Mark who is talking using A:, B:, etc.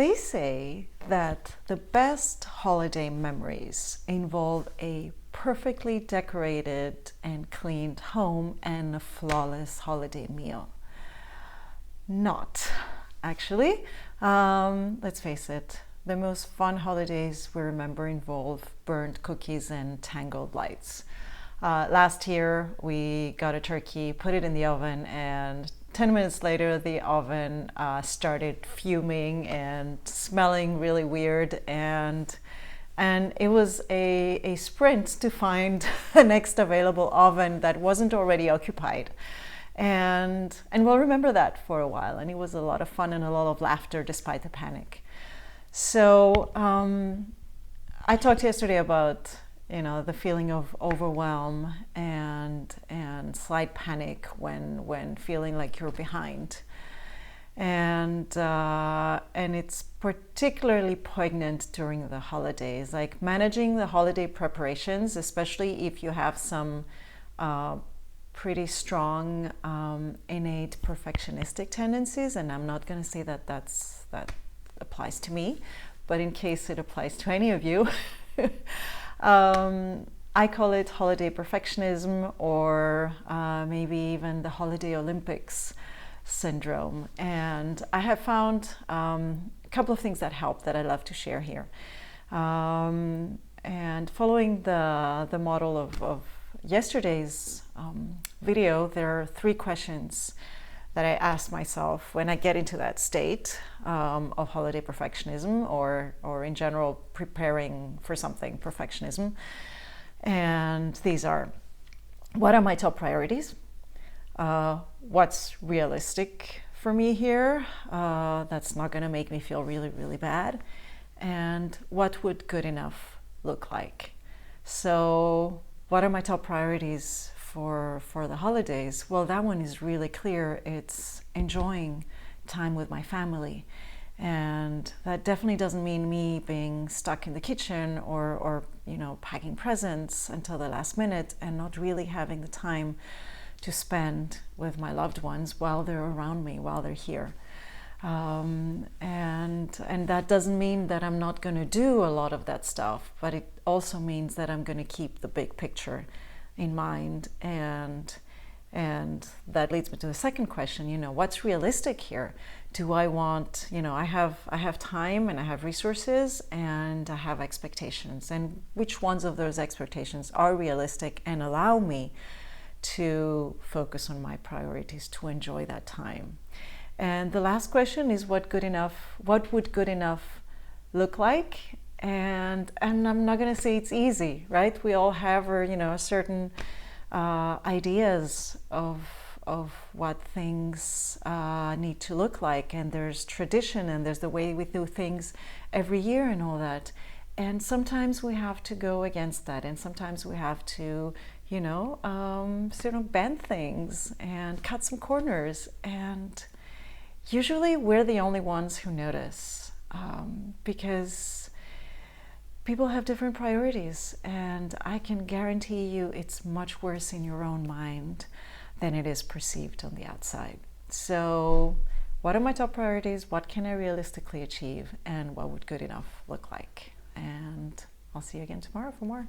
A: They say that the best holiday memories involve a perfectly decorated and cleaned home and a flawless holiday meal. Not, actually. Let's face it, the most fun holidays we remember involve burnt cookies and tangled lights. Last year, we got a turkey, put it in the oven, and 10 minutes later, the oven started fuming and smelling really weird. And it was a sprint to find the next available oven that wasn't already occupied. And we'll remember that for a while. And it was a lot of fun and a lot of laughter despite the panic. So I talked yesterday about the feeling of overwhelm and slight panic when feeling like you're behind, and it's particularly poignant during the holidays, like managing the holiday preparations, especially if you have some pretty strong innate perfectionistic tendencies. And I'm not going to say that that applies to me, but in case it applies to any of you. I call it holiday perfectionism, or maybe even the holiday Olympics syndrome. And I have found a couple of things that help that I love to share here. And following the model of yesterday's video, there are 3 questions that I ask myself when I get into that state of holiday perfectionism, or in general preparing for something perfectionism. And these are: what are my top priorities? What's realistic for me here? That's not going to make me feel really, really bad. And what would good enough look like? So what are my top priorities for the holidays? Well, that one is really clear. It's enjoying time with my family. And that definitely doesn't mean me being stuck in the kitchen or packing presents until the last minute and not really having the time to spend with my loved ones while they're around me, while they're here. And that doesn't mean that I'm not going to do a lot of that stuff, but it also means that I'm going to keep the big picture in mind. And that leads me to the second question, what's realistic here? Do I want, I have time and I have resources and I have expectations, and which ones of those expectations are realistic and allow me to focus on my priorities, to enjoy that time? And the last question is what would good enough look like? And I'm not going to say it's easy, right? We all have certain ideas of what things need to look like, and there's tradition, and there's the way we do things every year and all that. And sometimes we have to go against that, and sometimes we have to sort of bend things and cut some corners. And usually we're the only ones who notice, because people have different priorities, and I can guarantee you it's much worse in your own mind than it is perceived on the outside. So what are my top priorities? What can I realistically achieve? And what would good enough look like? And I'll see you again tomorrow for more.